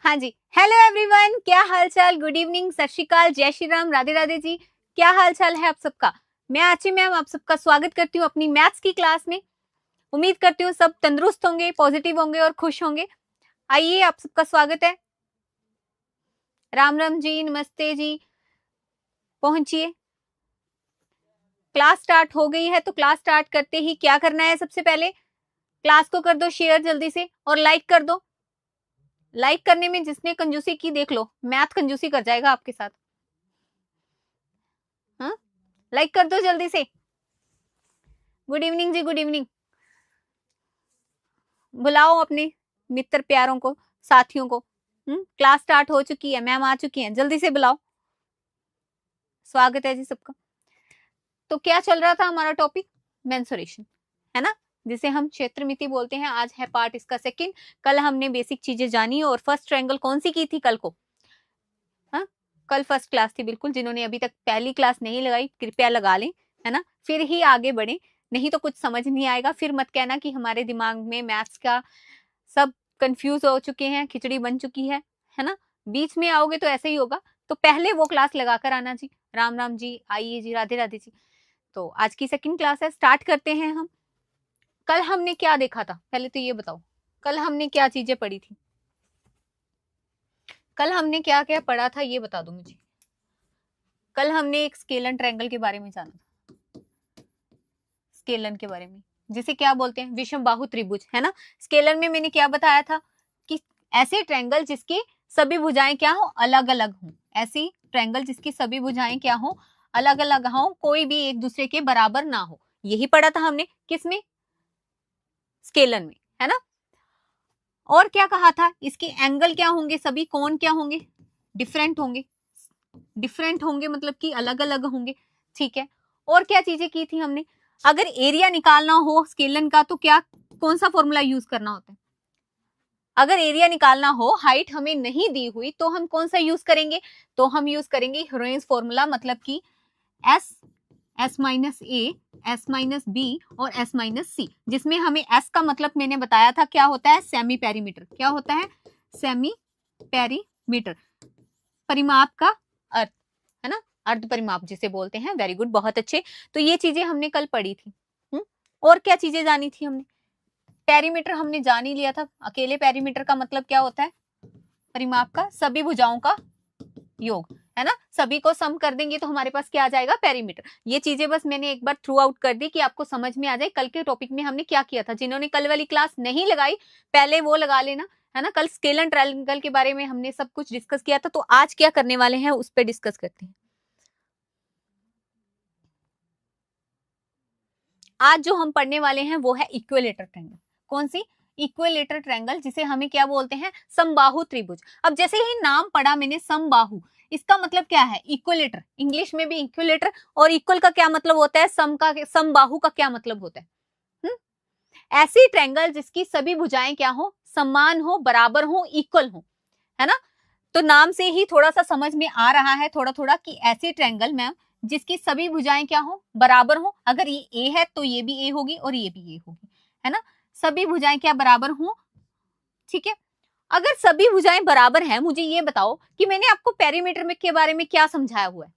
हाँ जी, hello everyone, क्या हाल चाल, गुड इवनिंग, सत श्री अकाल, जय श्री राम, राधे राधे जी। क्या हाल चाल है आप सबका। मैं आची मैम आप सबका स्वागत करती हूँ अपनी मैथ्स की क्लास में। उम्मीद करती हूँ सब तंदुरुस्त होंगे, पॉजिटिव होंगे और खुश होंगे। आइए, आप सबका स्वागत है। राम राम जी, नमस्ते जी, पहुंचिए। क्लास स्टार्ट हो गई है तो क्लास स्टार्ट करते ही क्या करना है, सबसे पहले क्लास को कर दो शेयर जल्दी से और लाइक कर दो। लाइक करने में जिसने कंजूसी की देख लो, मैथ कंजूसी कर जाएगा आपके साथ। हाँ, लाइक कर दो जल्दी से। गुड इवनिंग जी, गुड इवनिंग। बुलाओ अपने मित्र प्यारों को, साथियों को। क्लास स्टार्ट हो चुकी है, मैम आ चुकी हैं, जल्दी से बुलाओ। स्वागत है जी सबका। तो क्या चल रहा था हमारा टॉपिक, मेंसुरेशन, है ना, जिसे हम क्षेत्रमिति बोलते हैं। आज है पार्ट इसका सेकंड। कल हमने बेसिक चीजें जानी और फर्स्ट ट्रायंगल कौन सी की थी कल को। हाँ, कल फर्स्ट क्लास थी बिल्कुल। जिन्होंने अभी तक पहली क्लास नहीं लगाई कृपया लगा लें, है ना, फिर ही आगे बढ़े, नहीं तो कुछ समझ नहीं आएगा। फिर मत कहना कि हमारे दिमाग में मैथ्स का सब कंफ्यूज हो चुके हैं, खिचड़ी बन चुकी है ना। बीच में आओगे तो ऐसे ही होगा। तो पहले वो क्लास लगाकर आना जी। राम राम जी, आइए जी, राधे राधे जी। तो आज की सेकंड क्लास है, स्टार्ट करते हैं हम। कल हमने क्या देखा था, पहले तो ये बताओ, कल हमने क्या चीजें पढ़ी थी। कल हमने क्या क्या पढ़ा था ये बता दो मुझे। कल हमने एक स्केलन ट्रायंगल के बारे में जाना था। स्केलन के बारे में, जिसे क्या बोलते हैं, विषम बाहु त्रिभुज, है ना। स्केलन में मैंने क्या बताया था कि ऐसे ट्रायंगल जिसकी सभी भुजाएं क्या हो, अलग अलग हो। ऐसी ट्रायंगल जिसकी सभी भुजाएं क्या हो, अलग अलग हो, कोई भी एक दूसरे के बराबर ना हो। यही पढ़ा था हमने किसमें, स्केलन में, है ना। और क्या कहा था, इसके एंगल क्या होंगे, सभी कोण क्या होंगे, डिफरेंट होंगे। डिफरेंट होंगे मतलब कि अलग अलग होंगे, ठीक है। और क्या चीजें की थी हमने, अगर एरिया निकालना हो स्केलन का तो क्या, कौन सा फॉर्मूला यूज करना होता है। अगर एरिया निकालना हो, हाइट हमें नहीं दी हुई तो हम कौन सा यूज करेंगे, तो हम यूज करेंगे ह्योरेन्स फॉर्मूला, मतलब कि एस, एस माइनस ए, एस माइनस बी और एस माइनस सी, जिसमें हमें एस का मतलब मैंने बताया था क्या होता है, सेमी पेरीमीटर। क्या होता है, सेमी पेरीमीटर, परिमाप का अर्थ, है ना, अर्ध परिमाप जिसे बोलते हैं। वेरी गुड, बहुत अच्छे। तो ये चीजें हमने कल पढ़ी थी। और क्या चीजें जानी थी हमने, पेरीमीटर हमने जान ही लिया था। अकेले पेरीमीटर का मतलब क्या होता है, परिमाप का सभी भुजाओं का योग, है ना। सभी को सम कर देंगे तो हमारे पास क्या आ जाएगा, पेरीमीटर। ये चीजें बस मैंने एक बार थ्रू आउट कर दी कि आपको समझ में आ जाए कल के टॉपिक में हमने क्या किया था। जिन्होंने कल वाली क्लास नहीं लगाई पहले वो लगा लेना, है ना। कल स्केलन ट्रायंगल के बारे में हमने सब कुछ डिस्कस किया था, तो आज क्या करने वाले हैं उस पर डिस्कस करते हैं। आज जो हम पढ़ने वाले हैं वो है इक्विलेटर ट्रायंगल। कौन सी, इक्विलेटर ट्रायंगल, जिसे हमें क्या बोलते हैं, समबाहु त्रिभुज। अब जैसे ही नाम पढ़ा मैंने समबाहु, इसका मतलब क्या है, इक्विलेटर। इंग्लिश में भी इक्विलेटर, और इक्वल का क्या मतलब होता है, सम का, समबाहु का क्या मतलब होता है। ऐसी ट्रायंगल जिसकी सभी भुजाएं क्या हो, समान हो, बराबर हो, इक्वल हो, है ना। तो नाम से ही थोड़ा सा समझ में आ रहा है थोड़ा थोड़ा कि ऐसी ट्रायंगल मैम जिसकी सभी भुजाएं क्या हो, बराबर हो। अगर ये ए है तो ये भी ए होगी और ये भी ए होगी, है ना। सभी भुजाएं क्या बराबर हो, ठीक है। अगर सभी भुजाएं बराबर हैं, मुझे ये बताओ कि मैंने आपको पेरीमीटर में के बारे में क्या समझाया हुआ है।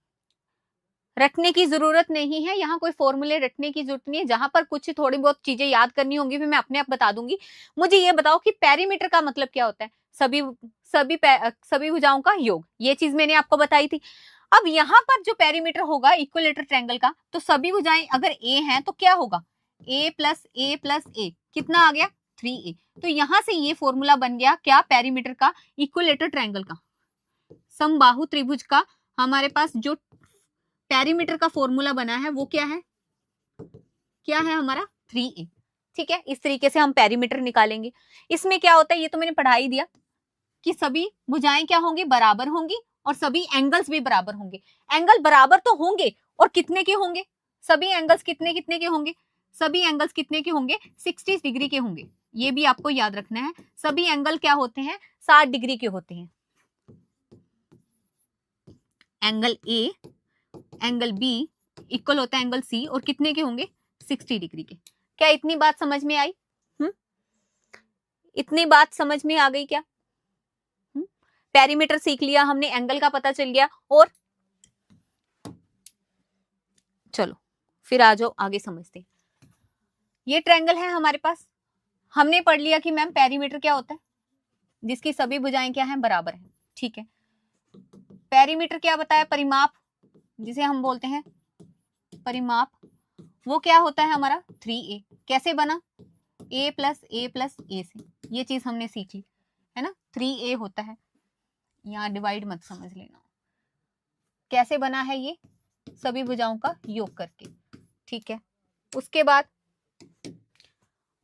रटने की जरूरत नहीं है, यहाँ कोई फॉर्मूले रटने की जरूरत नहीं है। जहां पर कुछ थोड़ी बहुत चीजें याद करनी होंगी फिर मैं अपने आप बता दूंगी। मुझे ये बताओ कि पेरीमीटर का मतलब क्या होता है, सभी सभी भुजाओं का योग। ये चीज मैंने आपको बताई थी। अब यहाँ पर जो पेरीमीटर होगा इक्विलेटर ट्रायंगल का, तो सभी भुजाएं अगर ए हैं तो क्या होगा, ए प्लस ए प्लस ए, कितना आ गया, 3a। तो यहां से ये फॉर्मूला बन गया क्या, पेरीमीटर का, इक्विलेटर ट्रायंगल का, समबाहु त्रिभुज का। हमारे पास जो पेरीमीटर का फॉर्मूला बना है वो क्या है, क्या है हमारा, 3a। ठीक है, इस तरीके से हम पेरीमीटर निकालेंगे। इसमें क्या होता है ये तो मैंने पढ़ा ही दिया कि सभी भुजाएं क्या होंगी, बराबर होंगी, और सभी एंगल्स भी बराबर होंगे। एंगल बराबर तो होंगे, और कितने के होंगे, सभी एंगल्स कितने कितने के होंगे, सभी एंगल्स कितने के होंगे, 60 डिग्री के होंगे। ये भी आपको याद रखना है, सभी एंगल क्या होते हैं, 60 डिग्री के होते हैं। Angle A, angle B equal होता है एंगल सी, और कितने के होंगे, 60 डिग्री के। क्या इतनी बात समझ में आई, इतनी बात समझ में आ गई क्या। पेरीमीटर सीख लिया हमने, एंगल का पता चल गया, और चलो फिर आ जाओ आगे समझते हैं। ये ट्रायंगल है हमारे पास, हमने पढ़ लिया कि मैम पेरीमीटर क्या होता है, जिसकी सभी भुजाएं क्या हैं, बराबर है, ठीक है। पेरीमीटर क्या बताया, परिमाप, जिसे हम बोलते हैं परिमाप, वो क्या होता है हमारा 3a। कैसे बना, a प्लस a से, ये चीज हमने सीख ली है ना, 3a होता है, यहाँ डिवाइड मत समझ लेना। कैसे बना है ये, सभी भुजाओं का योग करके, ठीक है। उसके बाद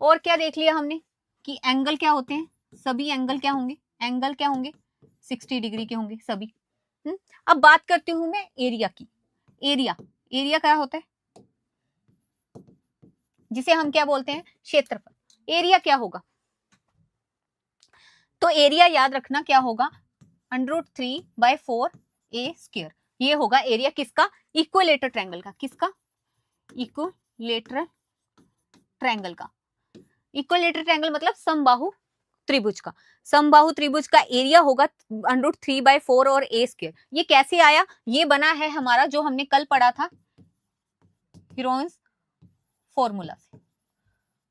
और क्या देख लिया हमने कि एंगल क्या होते हैं, सभी एंगल क्या होंगे, एंगल क्या होंगे 60 डिग्री के होंगे सभी। अब बात करती हूं मैं एरिया की। एरिया क्या होता है, जिसे हम क्या बोलते हैं, क्षेत्रफल। एरिया क्या होगा, तो एरिया याद रखना क्या होगा, √3/4a²। ये होगा एरिया किसका, इक्विलेटरल ट्रायंगल का। किसका, इक्विलेटरल ट्रायंगल का। इक्विलेटरल ट्रायंगल मतलब समबाहु त्रिभुज का। समबाहु त्रिभुज का एरिया होगा √3/4 और a²। ये कैसे आया, ये बना है हमारा जो हमने कल पढ़ा था हीरोइंस फॉर्मूला से।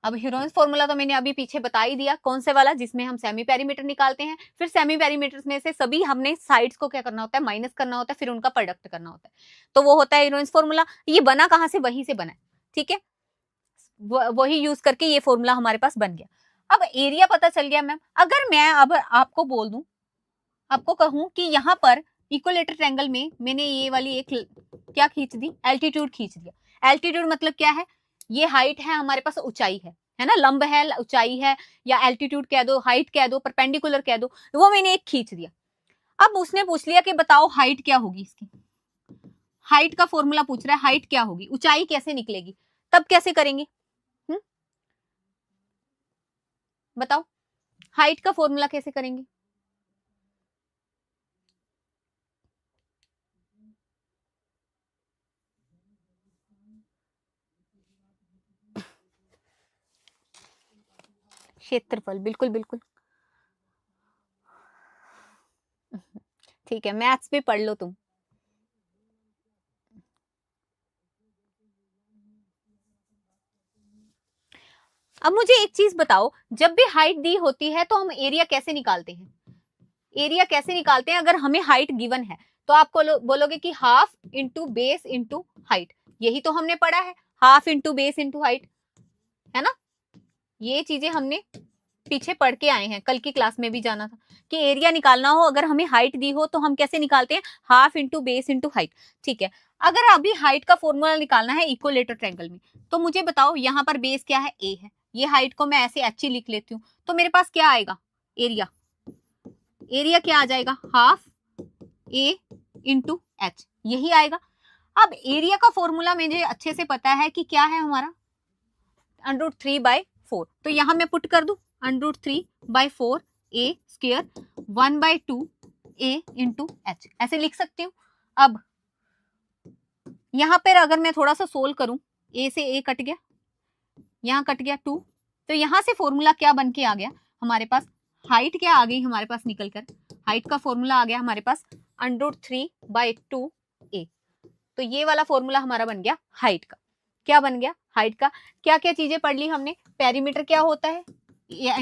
अब हीरोइंस फॉर्मूला तो मैंने अभी पीछे बता ही दिया, कौन से वाला, जिसमें हम सेमी पेरीमीटर निकालते हैं, फिर सेमी पेरीमीटर में से सभी हमने साइड्स को क्या करना होता है, माइनस करना होता है, फिर उनका प्रोडक्ट करना होता है, तो वो होता है हीरोइंस फॉर्मूला। ये बना कहां से, वहीं से बना है, ठीक है, वही यूज करके ये फॉर्मूला हमारे पास बन गया। अब एरिया पता चल गया मैम, अगर मैं अब आपको बोल दूं, आपको कहूं कि यहाँ पर इक्विलेटरल ट्रायंगल में मैंने ये वाली एक क्या खींच दी, एल्टीट्यूड खींच दिया। एल्टीट्यूड मतलब क्या है, ये हाइट है हमारे पास, ऊंचाई है ना, लंब है, ऊंचाई है, या एल्टीट्यूड कह दो, हाइट कह दो, परपेंडिकुलर कह दो, वो मैंने एक खींच दिया। अब उसने पूछ लिया कि बताओ हाइट क्या होगी इसकी, हाइट का फॉर्मूला पूछ रहा है, हाइट क्या होगी, ऊंचाई कैसे निकलेगी, तब कैसे करेंगे, बताओ हाइट का फॉर्मूला कैसे करेंगे। क्षेत्रफल, बिल्कुल बिल्कुल, ठीक है, मैथ्स भी पढ़ लो तुम। अब मुझे एक चीज बताओ, जब भी हाइट दी होती है तो हम एरिया कैसे निकालते हैं, एरिया कैसे निकालते हैं, अगर हमें हाइट गिवन है तो आप बोलोगे कि half into base into height, यही तो हमने पढ़ा है, half into base into height, है ना, ये चीजें हमने पीछे पढ़ के आए हैं, कल की क्लास में भी जाना था कि एरिया निकालना हो, अगर हमें हाइट दी हो तो हम कैसे निकालते हैं, half into base into height, ठीक है। अगर अभी हाइट का फॉर्मूला निकालना है इक्विलेटरल ट्रायंगल में, तो मुझे बताओ यहाँ पर बेस क्या है, ए है, ये हाइट को मैं ऐसे एच लिख लेती हूँ, तो मेरे पास क्या आएगा, एरिया, एरिया क्या आ जाएगा, हाफ ए इंटू एच, यही आएगा। अब एरिया का फॉर्मूला मुझे अच्छे से पता है कि क्या है हमारा, √3/4, तो यहां मैं पुट कर दूं √3/4a², 1/2a इंटू एच, ऐसे लिख सकती हूँ। अब यहां पर अगर मैं थोड़ा सा सोल्व करूं, ए से ए कट गया, यहां कट गया 2, तो यहां से फॉर्मूला क्या बन के आ गया हमारे पास, हाइट क्या आ गई हमारे पास निकल कर, हाइट का फॉर्मूला आ गया हमारे पास √3/2a, तो ये वाला फॉर्मूला हमारा बन गया हाइट का। क्या बन गया, हाइट का। क्या क्या चीजें पढ़ ली हमने, पेरीमीटर क्या होता है, ये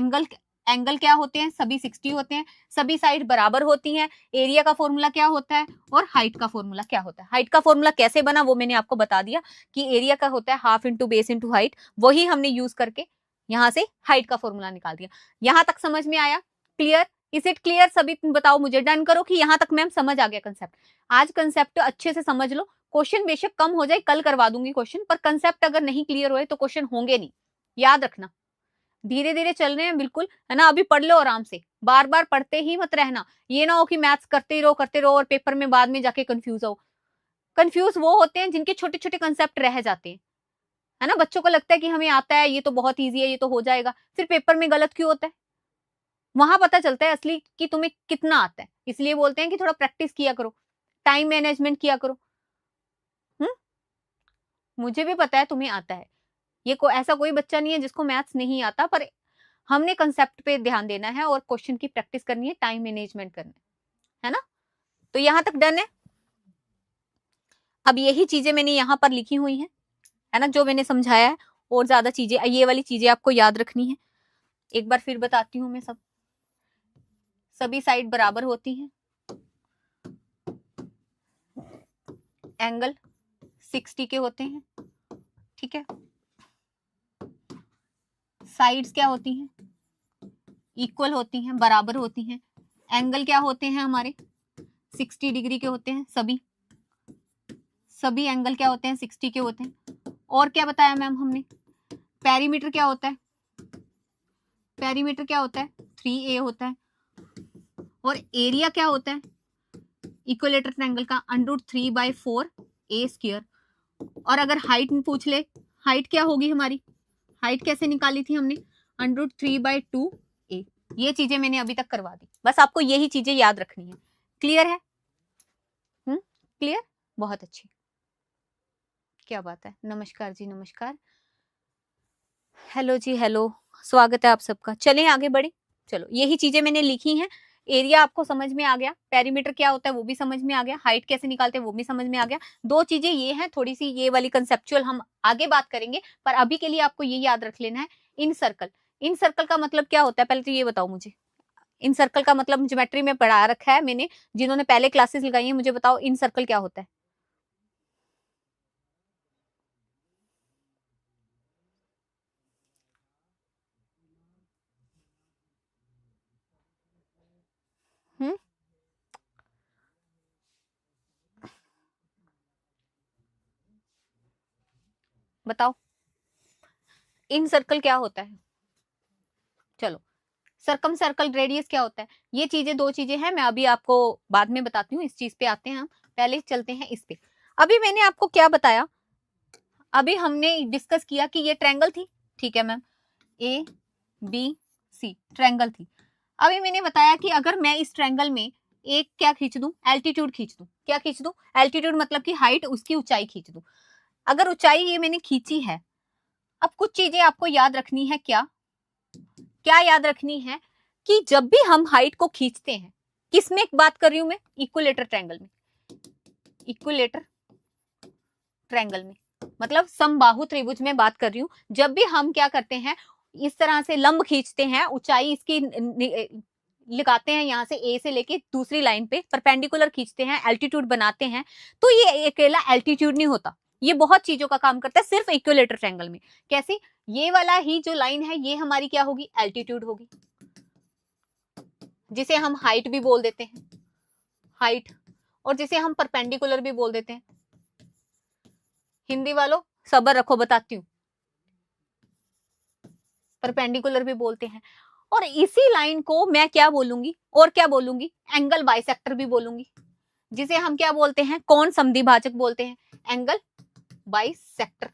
एंगल क्या होते हैं, सभी 60 होते हैं, सभी साइड बराबर होती हैं, एरिया का फॉर्मूला क्या होता है, और हाइट का फॉर्मूला क्या होता है। हाइट का फॉर्मूला कैसे बना वो मैंने आपको बता दिया कि एरिया का होता है half into base into height, वही हमने यूज करके यहाँ से हाइट का फॉर्मूला निकाल दिया। यहां तक समझ में आया, क्लियर, इज इट क्लियर, सभी तुम बताओ मुझे, डन करो कि यहां तक मैम समझ आ गया कंसेप्ट। आज कंसेप्ट अच्छे से समझ लो, क्वेश्चन बेशक कम हो जाए, कल करवा दूंगी क्वेश्चन, पर कंसेप्ट अगर नहीं क्लियर हुए तो क्वेश्चन होंगे नहीं, याद रखना। धीरे धीरे चल रहे हैं बिल्कुल, है ना, अभी पढ़ लो आराम से, बार बार पढ़ते ही मत रहना, ये ना हो कि मैथ्स करते रहो और पेपर में बाद में जाके कंफ्यूज हो। कंफ्यूज वो होते हैं जिनके छोटे छोटे कंसेप्ट रह जाते हैं, है ना, बच्चों को लगता है कि हमें आता है, ये तो बहुत ईजी है, ये तो हो जाएगा, फिर पेपर में गलत क्यों होता है, वहां पता चलता है असली कि तुम्हें कितना आता है। इसलिए बोलते हैं कि थोड़ा प्रैक्टिस किया करो, टाइम मैनेजमेंट किया करो। मुझे भी पता है तुम्हें आता है, ये ऐसा कोई बच्चा नहीं है जिसको मैथ्स नहीं आता, पर हमने कंसेप्ट पे ध्यान देना है और क्वेश्चन की प्रैक्टिस करनी है, टाइम मैनेजमेंट करना है। है ना। तो यहां तक डन है। अब यही चीजें मैंने यहां पर लिखी हुई है ना, जो मैंने समझाया है। और ज्यादा चीजें, ये वाली चीजें आपको याद रखनी है। एक बार फिर बताती हूँ मैं। सभी साइड बराबर होती हैं, एंगल 60 के होते हैं, ठीक है। साइड्स क्या होती हैं, इक्वल होती हैं, बराबर होती हैं। एंगल क्या होते हैं हमारे, 60 डिग्री के होते हैं। सभी एंगल क्या होते हैं, 60 के होते हैं। और क्या बताया मैम हमने, पेरीमीटर क्या होता है, पेरीमीटर क्या होता है, 3a होता है। और एरिया क्या होता है इक्विलेटरल ट्रायंगल का, √3/4a²। और अगर हाइट पूछ ले, हाइट क्या होगी हमारी, हाइट कैसे निकाली थी हमने, √3/2a। ये चीजें मैंने अभी तक करवा दी, बस आपको यही चीजें याद रखनी है। क्लियर है? क्लियर, बहुत अच्छी, क्या बात है। नमस्कार जी, नमस्कार, हेलो जी, हेलो, स्वागत है आप सबका। चलें आगे बढ़े। चलो, यही चीजें मैंने लिखी हैं। एरिया आपको समझ में आ गया, पेरीमीटर क्या होता है वो भी समझ में आ गया, हाइट कैसे निकालते हैं वो भी समझ में आ गया। दो चीजें ये हैं, थोड़ी सी ये वाली कंसेप्चुअल हम आगे बात करेंगे, पर अभी के लिए आपको ये याद रख लेना है। इन सर्कल, इन सर्कल का मतलब क्या होता है, पहले तो ये बताओ मुझे। इन सर्कल का मतलब ज्योमेट्री में पढ़ा रखा है मैंने, जिन्होंने पहले क्लासेस लगाई है मुझे बताओ इन सर्कल क्या होता है। हम्म, बताओ इन सर्कल क्या होता है। चलो, सर्कम सर्कल रेडियस क्या होता है। ये चीजें, दो चीजें हैं, मैं अभी आपको बाद में बताती हूँ। इस चीज पे आते हैं हम, पहले चलते हैं इस पे। अभी मैंने आपको क्या बताया, अभी हमने डिस्कस किया कि ये ट्रायंगल थी, ठीक है मैम, ABC ट्रायंगल थी। अभी मैंने बताया कि अगर मैं इस ट्रायंगल में एक क्या खींच दूं, एल्टीट्यूड खींच दूं। क्या खींच दूं, एल्टीट्यूड मतलब कि हाइट, उसकी ऊंचाई खींच दूं। अगर ऊंचाई ये मैंने खींची है, अब कुछ चीजें आपको याद रखनी है। क्या क्या याद रखनी है, कि जब भी हम हाइट को खींचते हैं, किस में बात कर रही हूं मैं, इक्विलेटर ट्रायंगल में, इक्विलेटर ट्रायंगल में, मतलब समबाहु त्रिभुज में बात कर रही हूं। जब भी हम क्या करते हैं, इस तरह से लंब खींचते हैं, ऊंचाई इसकी लगाते हैं, यहां से ए से लेके दूसरी लाइन पे परपेंडिकुलर खींचते हैं, एल्टीट्यूड बनाते हैं, तो ये अकेला एल्टीट्यूड नहीं होता, ये बहुत चीजों का काम करता है सिर्फ इक्विलेटर ट्रायंगल में। कैसे, ये वाला ही जो लाइन है ये हमारी क्या होगी, एल्टीट्यूड होगी, जिसे हम हाइट भी बोल देते हैं, हाइट, और जिसे हम परपेंडिकुलर भी बोल देते हैं। हिंदी वालों सब्र रखो, बताती हूँ, परपेंडिकुलर भी बोलते हैं। और इसी लाइन को मैं क्या बोलूंगी, और क्या बोलूंगी, एंगल बाइसेक्टर भी बोलूंगी, जिसे हम क्या बोलते हैं, कोण समद्विभाजक बोलते हैं, एंगल बाइसेक्टर,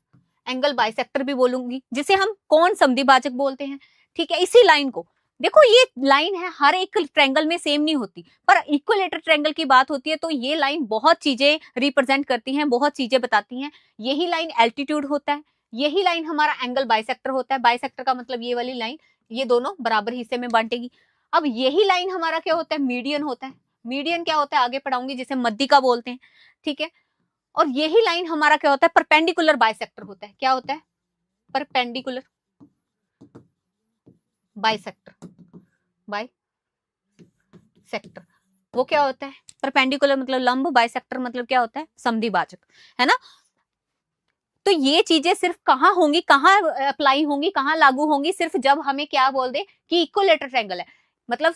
एंगल बाइसेक्टर भी बोलूंगी, जिसे हम कोण समद्विभाजक बोलते हैं। ठीक है, इसी लाइन को देखो, ये लाइन है, हर एक ट्रायंगल में सेम नहीं होती, पर इक्विलेटर ट्रायंगल की बात होती है तो ये लाइन बहुत चीजें रिप्रेजेंट करती हैं, बहुत चीजें बताती हैं। यही लाइन एल्टीट्यूड होता है, यही लाइन हमारा एंगल बाइसेक्टर होता है। बाइसेक्टर का मतलब ये वाली लाइन, ये दोनों बराबर हिस्से में बांटेगी। अब यही लाइन हमारा क्या होता है, मीडियन होता है। मीडियन क्या होता है आगे पढ़ाऊंगी, जिसे मध्यिका बोलते हैं, ठीक है। और यही लाइन हमारा क्या होता है, परपेंडिकुलर बाइसेक्टर होता है। क्या होता है, परपेंडिकुलर बाइसेक्टर, बाइसेक्टर वो क्या होता है, परपेंडिकुलर मतलब लंब, बाइसेक्टर मतलब क्या होता है, समद्विभाजक, है ना। तो ये चीजें सिर्फ कहाँ होंगी, कहाँ अप्लाई होंगी, कहाँ लागू होंगी, सिर्फ जब हमें क्या बोल दे कि इक्विलेटर ट्रायंगल है, मतलब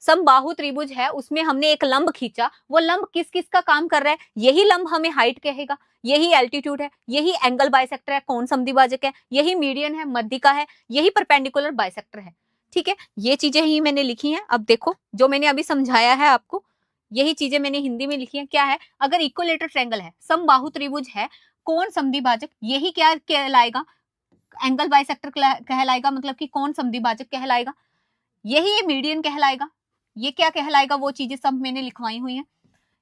समबाहु त्रिभुज है, उसमें हमने एक लंब खींचा, वो लंब किस किस का काम कर रहा है, यही लंब हमें हाइट कहेगा, यही एल्टीट्यूड है, यही एंगल बाइसेक्टर है, कोण समद्विभाजक है, यही मीडियन है, मध्यिका है, यही परपेंडिकुलर बाइसेक्टर है। ठीक है, ये चीजें ही मैंने लिखी हैं। अब देखो, जो मैंने अभी समझाया है आपको, यही चीजें मैंने हिंदी में लिखी है। क्या है, अगर इक्विलेटर ट्रायंगल है, समबाहु त्रिभुज है, कोण समद्विभाजक, यही क्या कहलाएगा, एंगल बाइसेक्टर कहलाएगा, मतलब कि कोण समद्विभाजक कहलाएगा, यही ये मीडियन कहलाएगा। ये क्या कहलाएगा, वो चीजें सब मैंने लिखवाई हुई हैं।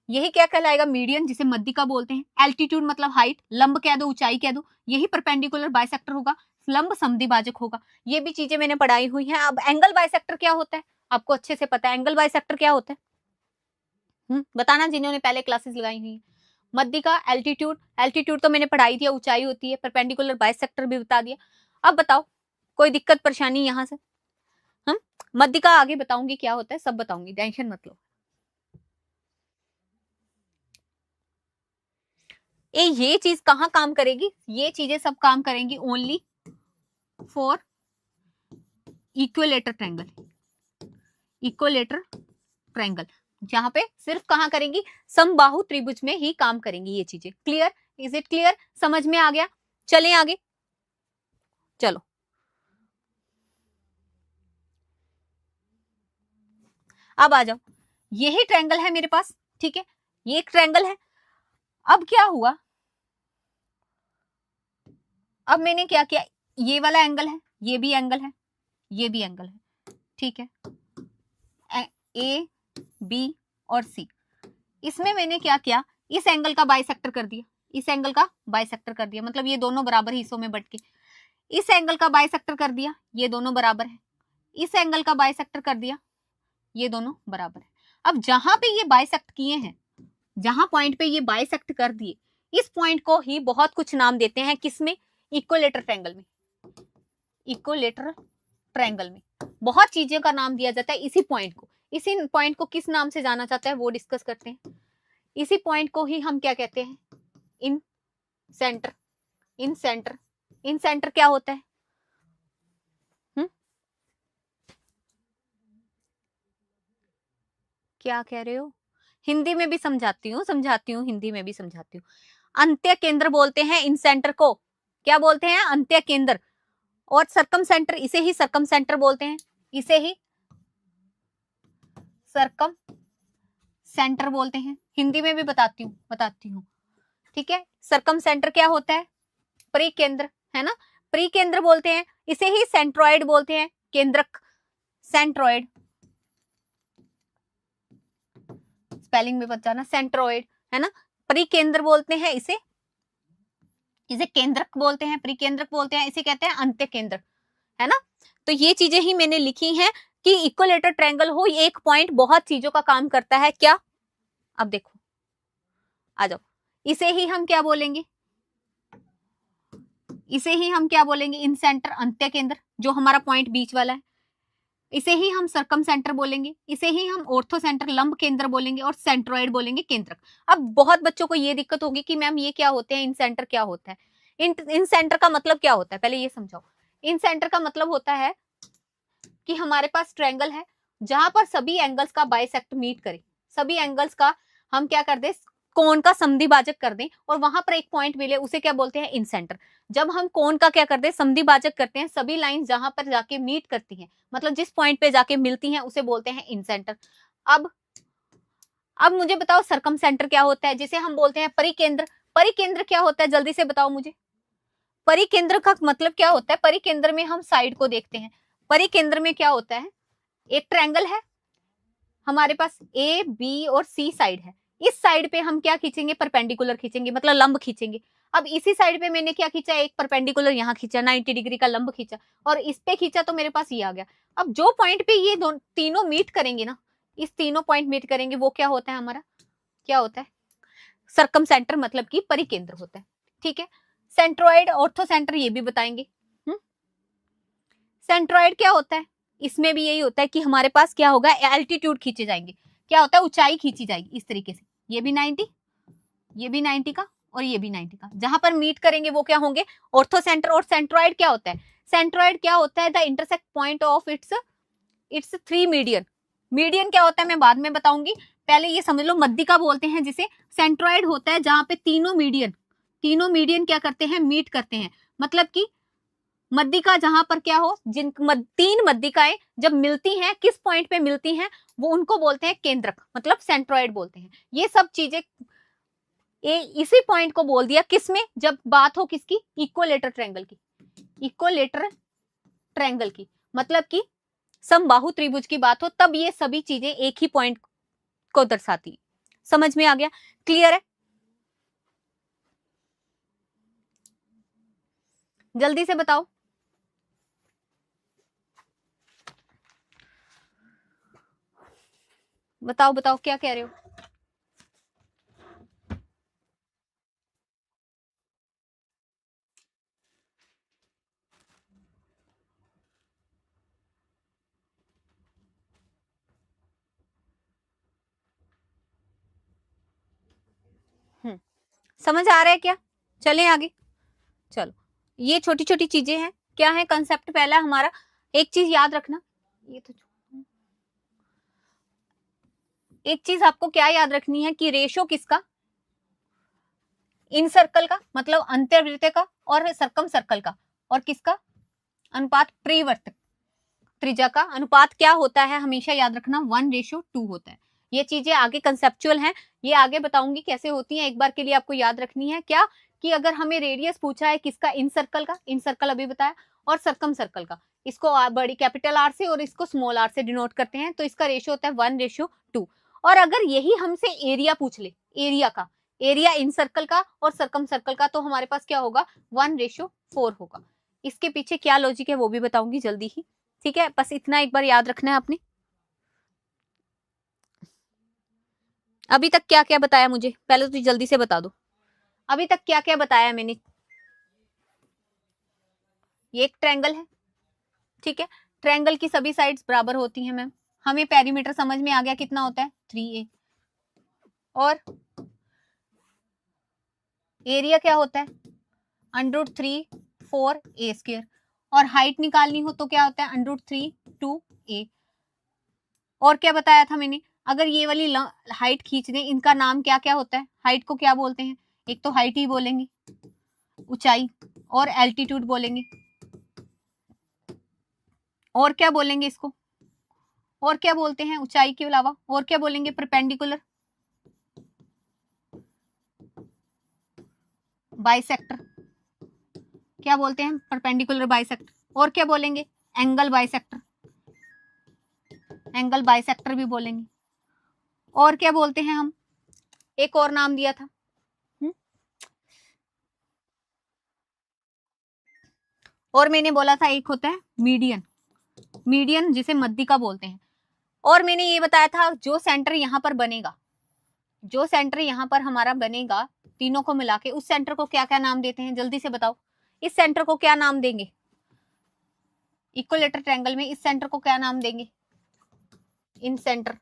यही क्या कहलाएगा, मीडियन, जिसे मध्यिका बोलते हैं। एल्टीट्यूड मतलब हाइट, लंब कह दो, ऊंचाई कह दो, यही परपेंडिकुलर बाइसेक्टर होगा, लंब समद्विभाजक होगा। ये भी चीजें मैंने पढ़ाई हुई हैं। अब एंगल बाइसेक्टर क्या होता है, आपको अच्छे से पता है एंगल बाइसेक्टर क्या होता है। बताना जिन्होंने पहले क्लासेस लगाई हुई है। मध्यिका, एल्टीट्यूड, एल्टीट्यूड तो मैंने पढ़ाई थी, ऊंचाई होती है। परपेंडिकुलर बाइसेक्टर भी बता दिया। अब बताओ कोई दिक्कत परेशानी यहां से? हम मध्यिका आगे बताऊंगी क्या होता है, सब बताऊंगी, टेंशन मत लो। ये चीज कहाँ काम करेगी? ये चीजें सब काम करेंगी only for equilateral triangle. Equilateral triangle जहां पे सिर्फ कहां करेंगी? समबाहु त्रिभुज में ही काम करेंगी ये चीजें। क्लियर? Is it clear? समझ में आ गया? चलें आगे, चलो। अब आ जाओ, यही ट्रायंगल है मेरे पास, ठीक है, ये एक ट्रायंगल है। अब क्या हुआ, अब मैंने क्या किया, ये वाला एंगल है, ये भी एंगल है, ये भी एंगल है, ठीक है, ए बी और सी। इसमें मैंने क्या किया, इस एंगल का बाइसेक्टर कर दिया, इस एंगल का बाइसेक्टर कर दिया, मतलब ये दोनों बराबर हिस्सों में बट के। इस एंगल का बाइसेक्टर कर दिया, ये दोनों बराबर है। इस एंगल का बाइसेक्टर कर दिया, ये दोनों बराबर है। अब जहां पे ये बाइसेक्ट किए हैं, जहां पॉइंट पे ये बाइसेक्ट कर दिए, इस पॉइंट को ही बहुत कुछ नाम देते हैं, किसमें? इक्विलेटर ट्रायंगल में। इक्विलेटर ट्रायंगल में बहुत चीजों का नाम दिया जाता है इसी पॉइंट को। इसी पॉइंट को किस नाम से जाना जाता है वो डिस्कस करते हैं। इसी पॉइंट को ही हम क्या कहते हैं? इन सेंटर। इन सेंटर, इन सेंटर क्या होता है? क्या कह रहे हो? हिंदी में भी समझाती हूँ, हिंदी में भी समझाती हूँ। अंत्य केंद्र बोलते हैं इन सेंटर को। क्या बोलते हैं? अंत्य केंद्र। और सरकम सेंटर, इसे ही सरकम सेंटर बोलते हैं, इसे ही सरकम सेंटर बोलते हैं। हिंदी में भी बताती हूँ, ठीक है। सरकम सेंटर क्या होता है? परिकेंद्र, है ना, परिकेंद्र बोलते हैं। इसे ही सेंट्रॉइड बोलते हैं, केंद्रक, सेंट्रॉइड, स्पेलिंग में बताना, सेंट्रॉइड, है ना। परिकेंद्र बोलते हैं इसे, इसे केंद्रक बोलते हैं, परिकेंद्रक बोलते हैं, इसे कहते हैं अंत्य केंद्र, है ना। तो ये चीजें ही मैंने लिखी हैं कि इक्विलेटर ट्रायंगल हो, एक पॉइंट बहुत चीजों का काम करता है। क्या? अब देखो, आ जाओ, इसे ही हम क्या बोलेंगे? इसे ही हम क्या बोलेंगे? इन सेंटर, अंत्य केंद्र, जो हमारा पॉइंट बीच वाला है। इसे ही हम सरकम सेंटर बोलेंगे, इसे ही हम ऑर्थो सेंटर, लंब केंद्र बोलेंगे, और सेंट्रॉइड बोलेंगे, केंद्रक। अब बहुत बच्चों को ये दिक्कत होगी कि मैम ये क्या होते हैं, इन सेंटर क्या होता है? इन सेंटर का मतलब क्या होता है, पहले ये समझाओ। इन सेंटर का मतलब होता है कि हमारे पास ट्रायंगल है जहां पर सभी एंगल्स का बाइसेक्ट मीट करे, सभी एंगल्स का हम क्या कर दे, कोण का समद्विभाजक कर दें, और वहां पर एक पॉइंट मिले, उसे क्या बोलते हैं? इन सेंटर। जब हम कोण का क्या करते हैं? समद्विभाजक करते हैं, सभी लाइन जहां पर जाके मीट करती हैं, मतलब जिस पॉइंट पे जाके मिलती हैं, उसे बोलते हैं इन सेंटर। अब मुझे बताओ सरकम सेंटर क्या होता है, जिसे हम बोलते हैं परिकेंद्र। परिकेंद्र क्या होता है, जल्दी से बताओ मुझे। परिकेंद्र का मतलब क्या होता है? परिकेंद्र में हम साइड को देखते हैं। परिकेंद्र में क्या होता है? एक ट्रायंगल है हमारे पास, ए बी और सी साइड है। इस साइड पे हम क्या खींचेंगे? परपेंडिकुलर खींचेंगे, मतलब लंब खींचेंगे। अब इसी साइड पे मैंने क्या खींचा? एक परपेंडिकुलर यहाँ खींचा, 90 डिग्री का लंब खींचा, और इस पे खींचा तो मेरे पास ये आ गया। अब जो पॉइंट पे ये तीनों मीट करेंगे ना, इस तीनों पॉइंट मीट करेंगे, वो क्या होता है हमारा? क्या होता है? सरकम सेंटर, मतलब कि परिकेंद्र होता है, ठीक है। सेंट्रॉइड, ऑर्थो सेंटर, ये भी बताएंगे। सेंट्रॉइड क्या होता है? इसमें भी यही होता है कि हमारे पास क्या होगा? एल्टीट्यूड खींचे जाएंगे। क्या होता है? ऊंचाई खींची जाएगी इस तरीके से, ये भी 90, ये भी 90 का, और ये भी 90 का, जहां पर मीट करेंगे वो क्या होंगे? Ortho centre. और सेंट्रॉइड क्या होता है? सेंट्रॉइड क्या होता है? The intersect point of its three median. Median क्या होता है मैं बाद में बताऊंगी, पहले ये समझ लो। मध्यिका बोलते हैं जिसे। सेंट्रॉइड होता है जहां पे तीनों मीडियन क्या करते हैं? मीट करते हैं, मतलब कि मध्यिका जहां पर क्या हो, तीन मध्यिकाएं जब मिलती हैं, किस पॉइंट पे मिलती हैं, वो उनको बोलते हैं केंद्रक, मतलब सेंट्रॉइड बोलते हैं। ये सब चीजें इसी पॉइंट को बोल दिया, किसमें? जब बात हो किसकी? इक्विलेटर ट्रायंगल की। इक्विलेटर ट्रायंगल की मतलब कि समबाहु त्रिभुज की बात हो, तब ये सभी चीजें एक ही पॉइंट को दर्शाती है। समझ में आ गया? क्लियर है? जल्दी से बताओ, बताओ बताओ क्या कह रहे हो? समझ आ रहा है क्या? चलें आगे। चलो, ये छोटी छोटी चीजें हैं। क्या है कंसेप्ट पहला हमारा? एक चीज याद रखना, ये तो एक चीज आपको क्या याद रखनी है कि रेशो किसका? इन सर्कल का मतलब अंतर्वृत्त का, और सरकम सर्कल का, और किसका? अनुपात परिवर्तक त्रिज्या का अनुपात क्या होता है? हमेशा याद रखना 1:2 होता है। ये चीजें आगे कंसेप्चुअल हैं, ये आगे बताऊंगी कैसे होती हैं। एक बार के लिए आपको याद रखनी है क्या कि अगर हमें रेडियस पूछा है किसका? इन सर्कल का, इन सर्कल अभी बताया, और सरकम सर्कल का, इसको बड़ी कैपिटल आर से और इसको स्मॉल आर से डिनोट करते हैं, तो इसका रेशियो होता है 1:2। और अगर यही हमसे एरिया पूछ ले, एरिया का, एरिया इन सर्कल का और सरकम सर्कल का, तो हमारे पास क्या होगा? 1:4 होगा। इसके पीछे क्या लॉजिक है वो भी बताऊंगी जल्दी ही, ठीक है? बस इतना एक बार याद रखना है आपने। अभी तक क्या क्या बताया मुझे, पहले तो जल्दी से बता दो, अभी तक क्या क्या बताया मैंने? ये एक ट्रायंगल है, ठीक है? ट्रायंगल की सभी साइड्स बराबर होती हैं मैम। हमें पेरीमीटर समझ में आ गया, कितना होता है? 3a। और एरिया क्या होता है? √3 4a²। और हाइट निकालनी हो तो क्या होता है? √3 2a। और क्या बताया था मैंने? अगर ये वाली हाइट खींच दें, इनका नाम क्या क्या होता है? हाइट को क्या बोलते हैं? एक तो हाइट ही बोलेंगे, ऊंचाई, और एल्टीट्यूड बोलेंगे, और क्या बोलेंगे इसको? और क्या बोलते हैं ऊंचाई के अलावा? और क्या बोलेंगे? परपेंडिकुलर, बाइसेक्टर, क्या बोलते हैं? Perpendicular bisector. और क्या बोलेंगे? एंगल बाइसेक्टर, एंगल बाइसेक्टर भी बोलेंगे। और क्या बोलते हैं हम? एक और नाम दिया था, और मैंने बोला था एक होता है मीडियन, मीडियन जिसे मध्यिका बोलते हैं। और मैंने ये बताया था जो सेंटर यहाँ पर बनेगा, जो सेंटर यहाँ पर हमारा बनेगा, तीनों को मिला के, उस सेंटर को क्या क्या नाम देते हैं? जल्दी से बताओ, इस सेंटर को क्या नाम देंगे? इक्विलेटरल ट्रायंगल में इस सेंटर को क्या नाम देंगे? इन सेंटर,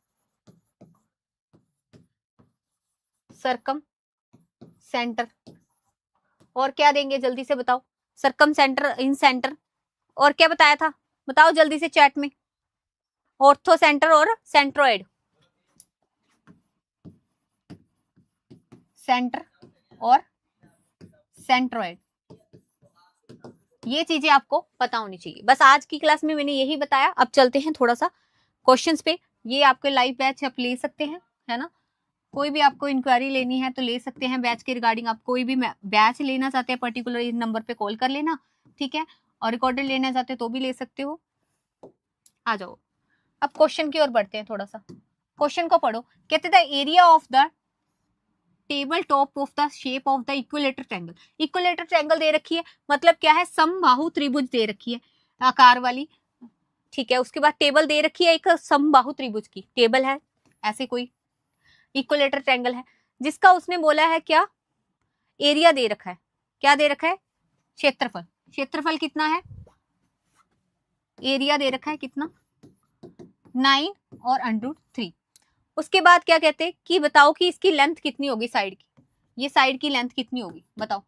सरकम सेंटर, और क्या देंगे? जल्दी से बताओ। सरकम सेंटर, इन सेंटर, और क्या बताया था? बताओ जल्दी से चैट में। ऑर्थो सेंटर और सेंट्रोइड, सेंटर और सेंट्रोइड, ये चीजें आपको पता होनी चाहिए। बस आज की क्लास में मैंने यही बताया। अब चलते हैं थोड़ा सा क्वेश्चंस पे। ये आपके लाइव बैच आप ले सकते हैं, है ना? कोई भी आपको इंक्वायरी लेनी है तो ले सकते हैं बैच के रिगार्डिंग। आप कोई भी बैच लेना चाहते हैं पर्टिकुलर, इस नंबर पे कॉल कर लेना, ठीक है? और रिकॉर्डेड लेना चाहते हैं तो भी ले सकते हो। आ जाओ, अब क्वेश्चन की ओर बढ़ते हैं थोड़ा सा। क्वेश्चन को पढ़ो। कहते the area of the table top of the shape of the equilateral triangle. Equilateral triangle दे रखी है, मतलब क्या है? समबाहु त्रिभुज दे रखी है आकार वाली, ठीक है? उसके बाद टेबल दे रखी है एक समबाहु त्रिभुज की टेबल है, ऐसे कोई इक्विलेटर ट्रायंगल है जिसका उसने बोला है क्या? एरिया दे रखा है। क्या दे रखा है? क्षेत्रफल। क्षेत्रफल कितना है? एरिया दे रखा है कितना? 9 और √3। उसके बाद क्या कहते हैं कि बताओ कि इसकी लेंथ कितनी होगी साइड की? ये साइड की लेंथ कितनी होगी बताओ?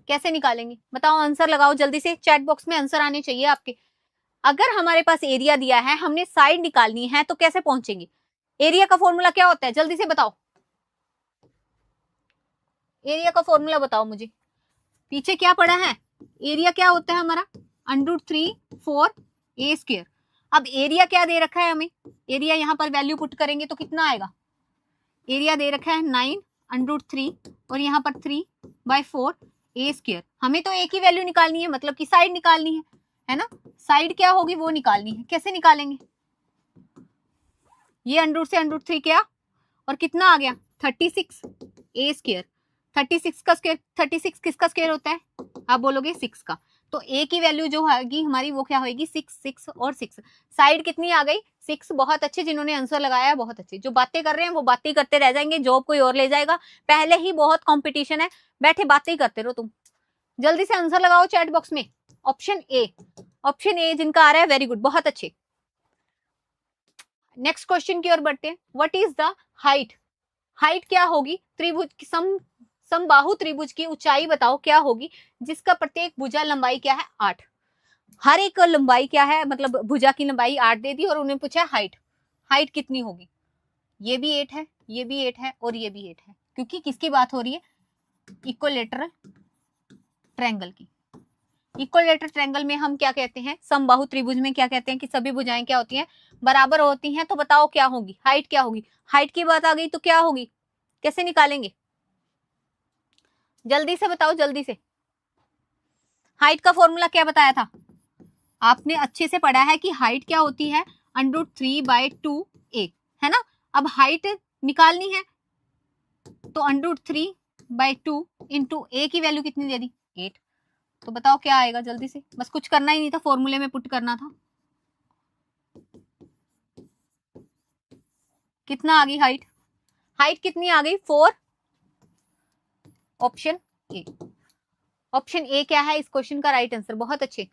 कैसे निकालेंगे? बताओ, आंसर लगाओ जल्दी से, चैट बॉक्स में आंसर आने चाहिए आपके। अगर हमारे पास एरिया दिया है, हमने साइड निकालनी है, तो कैसे पहुंचेंगे? एरिया का फॉर्मूला क्या होता है? जल्दी से बताओ, एरिया का फॉर्मूला बताओ मुझे। पीछे क्या पड़ा है? एरिया क्या होता है हमारा? √3 4a²। अब एरिया क्या दे रखा है हमें? एरिया यहाँ पर वैल्यू पुट करेंगे तो कितना आएगा? एरिया दे रखा है 9 √3 और यहाँ पर 3/4a²। हमें तो एक ही वैल्यू निकालनी है, मतलब कि साइड निकालनी है ना? साइड क्या होगी वो निकालनी है। कैसे निकालेंगे? ये √ से √3 क्या, और कितना आ गया? 36a²। 36 का स्क्वायर, 36 किसका स्क्वायर होता है? आप बोलोगे 6 का। तो ए की वैल्यू जो आएगी हमारी वो क्या होगी? 6 6 और 6। साइड कितनी आ गई? 6। बहुत अच्छे, जिन्होंने आंसर लगाया है बहुत अच्छे। जो बातें कर रहे हैं वो बातें करते रह जाएंगे, जॉब कोई और ले जाएगा। पहले ही बहुत कंपटीशन है, बैठे बातें ही करते रहो तुम। जल्दी से आंसर लगाओ चैट बॉक्स में। ऑप्शन ए, ऑप्शन ए जिनका आ रहा है वेरी गुड, बहुत अच्छे। नेक्स्ट क्वेश्चन की ओर बढ़ते हैं। What is the height? Height क्या होगी त्रिभुज की, समबाहु त्रिभुज की ऊंचाई बताओ क्या होगी, जिसका प्रत्येक भुजा लंबाई क्या है 8। हर एक लंबाई क्या है, मतलब भुजा की लंबाई 8 दे दी और उन्हें पूछा हाइट, हाइट कितनी होगी। ये भी 8 है, ये भी 8 है और ये भी 8 है, क्योंकि किसकी बात हो रही है, इक्विलेटरल ट्रायंगल की। इक्विलेटरल ट्रायंगल में हम क्या कहते हैं, समबाहु त्रिभुज में क्या कहते हैं कि सभी भुजाएं क्या होती हैं, बराबर होती हैं। तो बताओ क्या होगी, हाइट क्या होगी। हाइट की बात आ गई तो क्या होगी, कैसे निकालेंगे, जल्दी से बताओ जल्दी से। हाइट का फॉर्मूला क्या बताया था, आपने अच्छे से पढ़ा है कि हाइट क्या होती है, √3/2a, है ना। अब हाइट निकालनी है तो √3/2 इंटू ए की वैल्यू कितनी दे दी 8। तो बताओ क्या आएगा, जल्दी से, बस कुछ करना ही नहीं था, फॉर्मूले में पुट करना था। कितना आ गई हाइट, हाइट कितनी आ गई 4। ऑप्शन ए, ऑप्शन ए क्या है इस क्वेश्चन का राइट आंसर। बहुत अच्छे,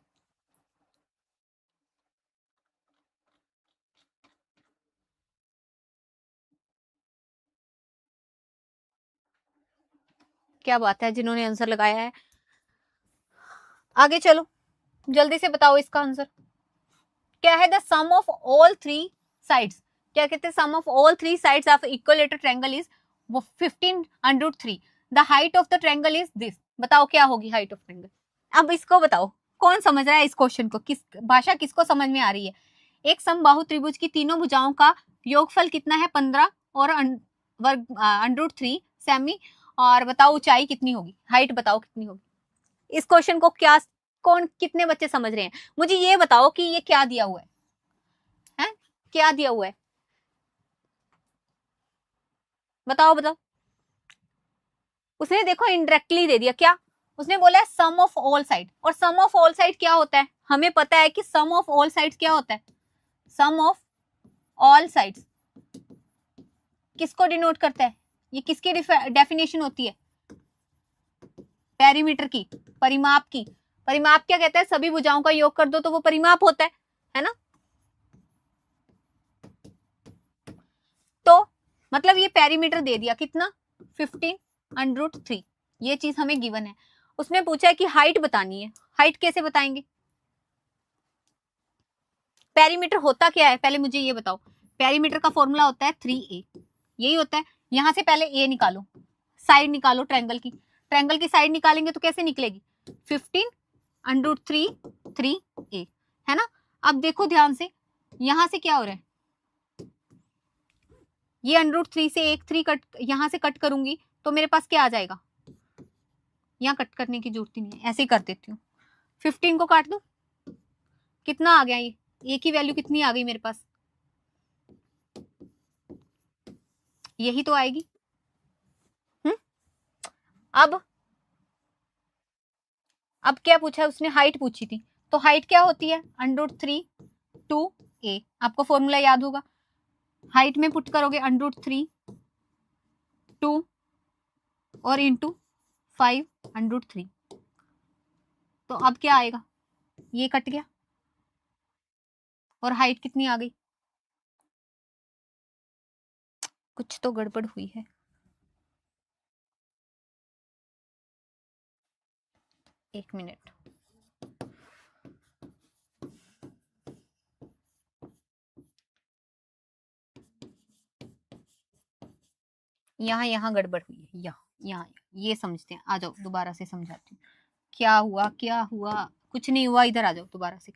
क्या बात है जिन्होंने आंसर लगाया है। आगे चलो, जल्दी से बताओ इसका आंसर क्या है। The sum of all 3 sides, क्या कहते हैं, sum of all 3 sides of equilateral triangle is 15 √3। The height of the triangle is this. बताओ क्या होगी हाइट ऑफ ट्रायंगल। अब इसको बताओ कौन समझ रहा है इस क्वेश्चन को, किस भाषा किसको समझ में आ रही है। एक समबाहु त्रिभुज की तीनों भुजाओं का योगफल कितना है 15 और वर्ग √3 सेमी, और बताओ ऊंचाई कितनी होगी, हाइट बताओ कितनी होगी। इस क्वेश्चन को क्या, कौन कितने बच्चे समझ रहे हैं, मुझे ये बताओ कि ये क्या दिया हुआ है, क्या दिया हुआ है, बताओ बताओ। उसने देखो इनडायरेक्टली दे दिया, क्या उसने बोला है सम ऑफ ऑल साइड, और सम ऑफ ऑल साइड क्या होता है, हमें पता है कि सम ऑफ ऑल साइड्स क्या होता है, सम ऑफ ऑल साइड्स किसको डिनोट करता है, ये किसकी डेफिनेशन होती है, पेरीमीटर की, परिमाप की। परिमाप क्या कहता है, सभी भुजाओं का योग कर दो तो वो परिमाप होता है ना। तो मतलब ये पेरीमीटर दे दिया कितना 15 √3, ये चीज हमें गिवन है। उसने पूछा है कि हाइट बतानी है, हाइट कैसे बताएंगे, पेरीमीटर होता क्या है पहले मुझे ये बताओ। पेरीमीटर का फॉर्मूला होता है 3a, यही होता है। यहां से पहले a निकालो, साइड निकालो ट्रायंगल की, ट्रायंगल की साइड निकालेंगे तो कैसे निकलेगी 15 √3 3a, है ना। अब देखो ध्यान से, यहां से क्या हो रहा है, ये √3 से एक 3 कट, यहां से कट करूंगी तो मेरे पास क्या आ जाएगा, यहाँ कट करने की जरूरत ही नहीं है, ऐसे ही कर देती हूँ। 15 को काट दो, कितना आ गया, ये ए की वैल्यू कितनी आ गई मेरे पास, यही तो आएगी। अब क्या पूछा है उसने, हाइट पूछी थी, तो हाइट क्या होती है √3 2a, आपको फॉर्मूला याद होगा। हाइट में पुट करोगे √3 2 और इंटू 5 √3, तो अब क्या आएगा, ये कट गया और हाइट कितनी आ गई, कुछ तो गड़बड़ हुई है। एक मिनट, यहाँ गड़बड़ हुई है, यहाँ ये समझते हैं, आ जाओ दोबारा से समझाती हूँ क्या हुआ क्या हुआ। कुछ नहीं हुआ, इधर आ जाओ दोबारा से।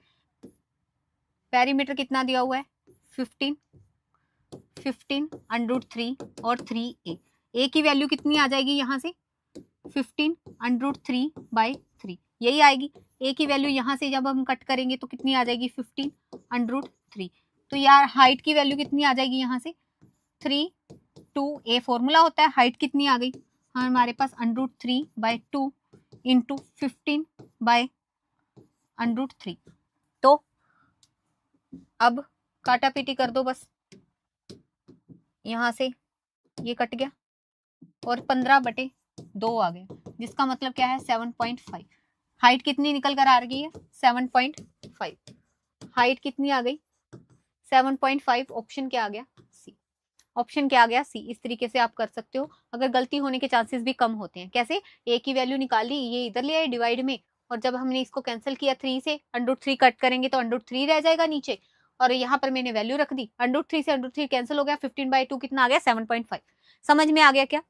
पेरीमीटर कितना दिया हुआ है 15 √3 और 3a, a की वैल्यू कितनी आ जाएगी यहाँ से 15 √3/3, यही आएगी। a की वैल्यू यहाँ से जब हम कट करेंगे तो कितनी आ जाएगी 15 √3। तो यार हाइट की वैल्यू कितनी आ जाएगी यहाँ से 3 2a, फॉर्मूला होता है, हाइट कितनी आ गई हमारे पास √3/2 इंटू 15/√3। तो अब काटा पीटी कर दो बस, यहां से ये कट गया और 15/2 आ गया, जिसका मतलब क्या है 7.5। हाइट कितनी निकल कर आ रही है 7.5, हाइट कितनी आ गई 7.5, ऑप्शन क्या आ गया सी। ऑप्शन क्या आ गया? सी। इस तरीके से आप कर सकते हो, अगर गलती होने के चांसेस भी कम होते हैं। कैसे? ए की वैल्यू निकाली, ये इधर ले आए डिवाइड में, और जब हमने इसको कैंसिल किया 3 से, √3 कट करेंगे तो √3 रह जाएगा नीचे, और यहाँ पर मैंने वैल्यू रख दी, √3 से √3 कैंसिल हो गया, 15/2 कितना आ गया? 7.5। समझ में आ गया क्या?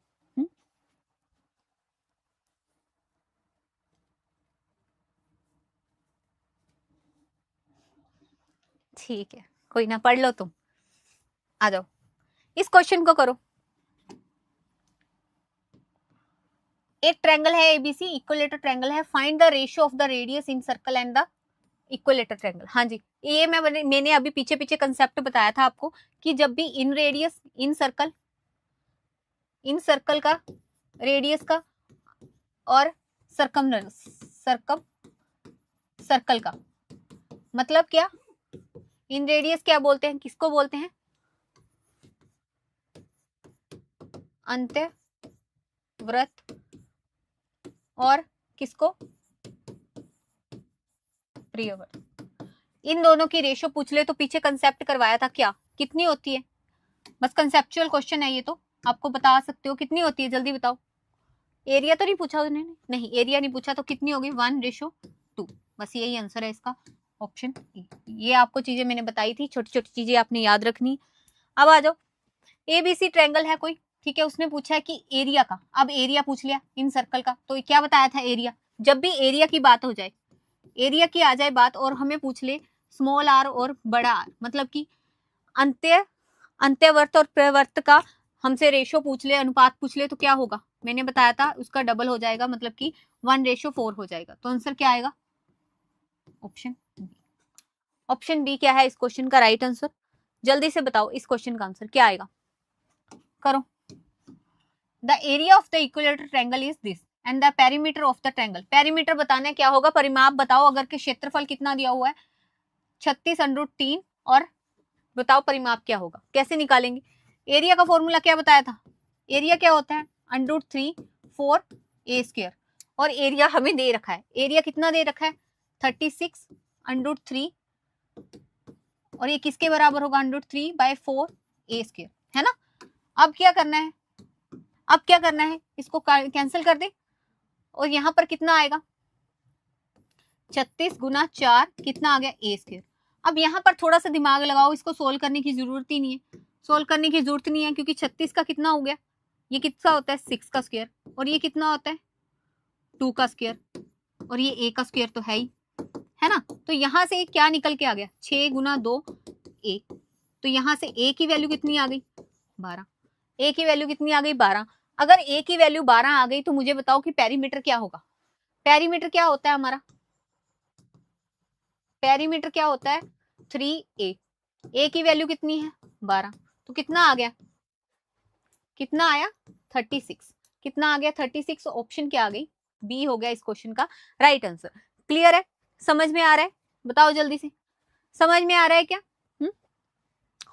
ठीक है, कोई ना, पढ़ लो तुम। आ जाओ, इस क्वेश्चन को करो। एक ट्रायंगल है एबीसी, इक्विलेटर ट्रायंगल है, find the ratio of the radius in circle and the equilateral triangle. हाँ जी, ये मैंने अभी पीछे पीछे कंसेप्ट बताया था आपको कि जब भी इन रेडियस, इन सर्कल का रेडियस का और सर्कम सर्कल का मतलब क्या? इन रेडियस क्या बोलते हैं, किसको बोलते हैं? अंत्यवृत्त। और किसको? प्रियव्रत। इन दोनों की रेशियो पूछ ले तो पीछे कंसेप्ट करवाया था, क्या कितनी होती है? बस कंसेप्चुअल क्वेश्चन है ये, तो आपको बता सकते हो कितनी होती है, जल्दी बताओ। एरिया तो नहीं पूछा उन्होंने, नहीं एरिया नहीं पूछा, तो कितनी होगी? 1:2। बस यही आंसर है इसका, ऑप्शन ए। ये आपको चीजें मैंने बताई थी, छोटी छोटी चीजें आपने याद रखनी। अब आ जाओ, एबीसी ट्रायंगल है कोई, ठीक है, उसने पूछा है कि एरिया का, अब एरिया पूछ लिया इन सर्कल का, तो क्या बताया था? एरिया, जब भी एरिया की बात हो जाए, एरिया की आ जाए बात, और हमें पूछ ले स्मॉल आर और बड़ा आर, मतलब कि अंत्यवर्त और प्रवर्त का हमसे रेशो पूछ ले, अनुपात पूछ ले, तो क्या होगा? मैंने बताया था उसका डबल हो जाएगा, मतलब कि 1:4 हो जाएगा। तो आंसर क्या आएगा? Option B. ऑप्शन बी क्या है इस क्वेश्चन का राइट आंसर? जल्दी से बताओ इस क्वेश्चन का आंसर क्या आएगा, करो। The area of the equilateral triangle is this and the perimeter of the triangle. Perimeter बताना है, क्या होगा? परिमाप बताओ, अगर के क्षेत्रफल कितना दिया हुआ है 36√3, और बताओ परिमाप क्या होगा, कैसे निकालेंगे? एरिया का फॉर्मूला क्या बताया था? एरिया क्या होता है? √3 4a²। और एरिया हमें दे रखा है, एरिया कितना दे रखा है? 36√3, और ये किसके बराबर होगा? √3/4a², है ना? अब क्या करना है? अब क्या करना है? इसको कैंसिल कर दे, और यहां पर कितना आएगा? 36 × 4 कितना आ गया? a²। अब यहाँ पर थोड़ा सा दिमाग लगाओ, इसको सोल्व करने की जरूरत ही नहीं है, सोल्व करने की जरूरत नहीं है, क्योंकि 36 का कितना हो गया? ये कितना होता है? 6 का स्क्वायर, और ये कितना होता है? 2 का स्क्वायर, और ये a का स्क्वायर तो है ही, है ना? तो यहाँ से क्या निकल के आ गया? 6 × 2 a। तो यहाँ से a की वैल्यू कितनी आ गई? 12। a की वैल्यू कितनी आ गई? 12। अगर a की वैल्यू 12 आ गई तो मुझे बताओ कि पेरीमीटर क्या होगा? पेरीमीटर क्या होता है हमारा? पेरीमीटर क्या होता है? 3a। a की वैल्यू कितनी है? 12। तो कितना आ गया? कितना आया? 36। कितना आ गया? 36। ऑप्शन क्या आ गई? बी हो गया इस क्वेश्चन का राइट आंसर। क्लियर है? समझ में आ रहा है? बताओ जल्दी से, समझ में आ रहा है क्या?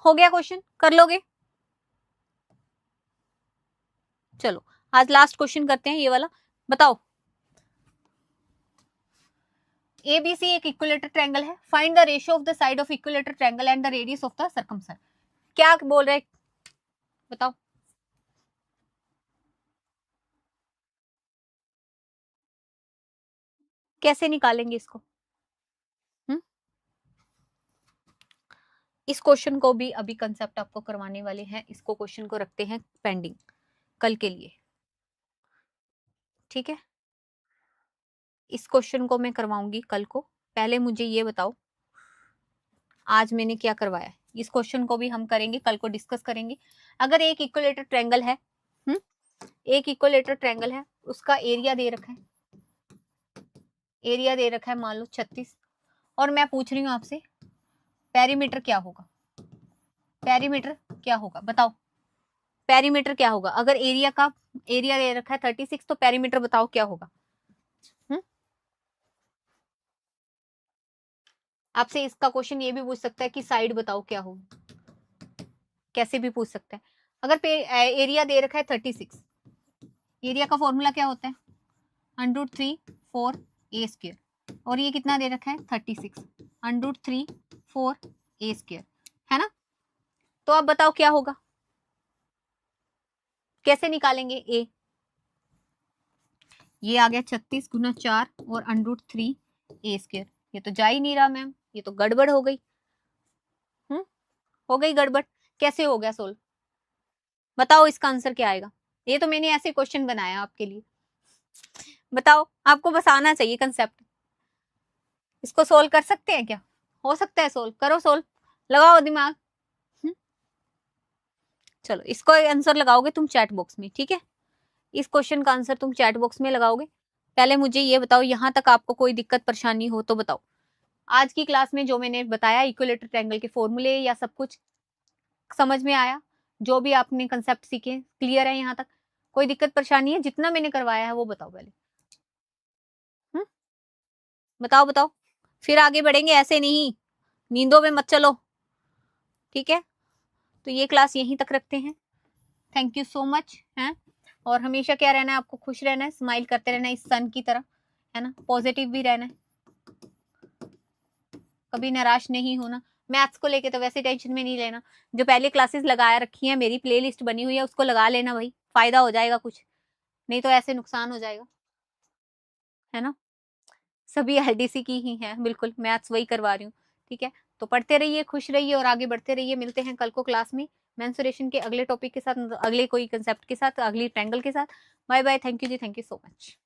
हो गया क्वेश्चन, कर लोगे? चलो आज लास्ट क्वेश्चन करते हैं, ये वाला बताओ। एबीसी एक इक्विलेटर ट्रायंगल है, find the ratio of the side of equilateral triangle and the radius of the circumference. क्या बोल रहे, बताओ। कैसे निकालेंगे इसको? इस क्वेश्चन को भी अभी कंसेप्ट आपको करवाने वाले हैं, इसको क्वेश्चन को रखते हैं पेंडिंग कल के लिए, ठीक है? इस क्वेश्चन को मैं करवाऊंगी कल को। पहले मुझे ये बताओ आज मैंने क्या करवाया है, इस क्वेश्चन को भी हम करेंगे कल को, डिस्कस करेंगे। अगर एक इक्विलेटर ट्रायंगल है, एक इक्विलेटर ट्रायंगल है, उसका एरिया दे रखा है, एरिया दे रखा है मान लो 36, और मैं पूछ रही हूँ आपसे पेरीमीटर क्या होगा? पेरीमीटर क्या होगा बताओ? पेरीमीटर क्या होगा? अगर एरिया का एरिया दे रखा है 36, तो पेरीमीटर बताओ क्या होगा? आपसे इसका क्वेश्चन ये भी पूछ सकता है कि साइड बताओ क्या होगी, कैसे भी पूछ सकता है। अगर एरिया दे रखा है 36, एरिया का फॉर्मूला क्या होता है? √3 4a², और ये कितना दे रखा है? 36 √3 4a², है ना? तो अब बताओ क्या होगा? कैसे निकालेंगे ए? ये आ गया 36 गुना 4 और √3 ए स्क्वायर। ये तो जा ही नहीं रहा मैम, ये तो गड़बड़ हो गई। हो गई गड़बड़। कैसे हो गया सोल्व? बताओ इसका आंसर क्या आएगा? ये तो मैंने ऐसे क्वेश्चन बनाया आपके लिए। बताओ, आपको बस आना चाहिए कंसेप्ट। इसको सोल्व कर सकते हैं क्या? हो सकता है सोल्व, करो सोल्व, लगाओ दिमाग। चलो, इसको आंसर लगाओगे तुम चैट बॉक्स में, ठीक है? इस क्वेश्चन का आंसर तुम चैट बॉक्स में लगाओगे। पहले मुझे ये बताओ, यहां तक आपको कोई दिक्कत परेशानी हो तो बताओ। आज की क्लास में जो मैंने बताया इक्विलेटरल ट्रायंगल के फॉर्मूले या सब कुछ समझ में आया? जो भी आपने कंसेप्ट सीखे क्लियर है यहाँ तक? कोई दिक्कत परेशानी है? जितना मैंने करवाया है वो बताओ पहले। बताओ बताओ, फिर आगे बढ़ेंगे, ऐसे नहीं नींदों में मत चलो, ठीक है? तो ये क्लास यहीं तक रखते हैं। थैंक यू सो मच है। और हमेशा क्या रहना है, आपको खुश रहना है, स्माइल करते रहना है इस सन की तरह, है ना? पॉजिटिव भी रहना है, कभी निराश नहीं होना। मैथ्स को लेके तो वैसे टेंशन में नहीं लेना। जो पहले क्लासेस लगाया रखी है, मेरी प्लेलिस्ट बनी हुई है, उसको लगा लेना भाई, फायदा हो जाएगा कुछ, नहीं तो ऐसे नुकसान हो जाएगा, है ना? सभी एलडीसी की ही है, बिल्कुल मैथ्स वही करवा रही हूँ, ठीक है? तो पढ़ते रहिए, खुश रहिए और आगे बढ़ते रहिए। मिलते हैं कल को क्लास में मेंसुरेशन के अगले टॉपिक के साथ, अगले कोई कंसेप्ट के साथ, अगली ट्रायंगल के साथ। Bye bye, thank you ji, thank you so much.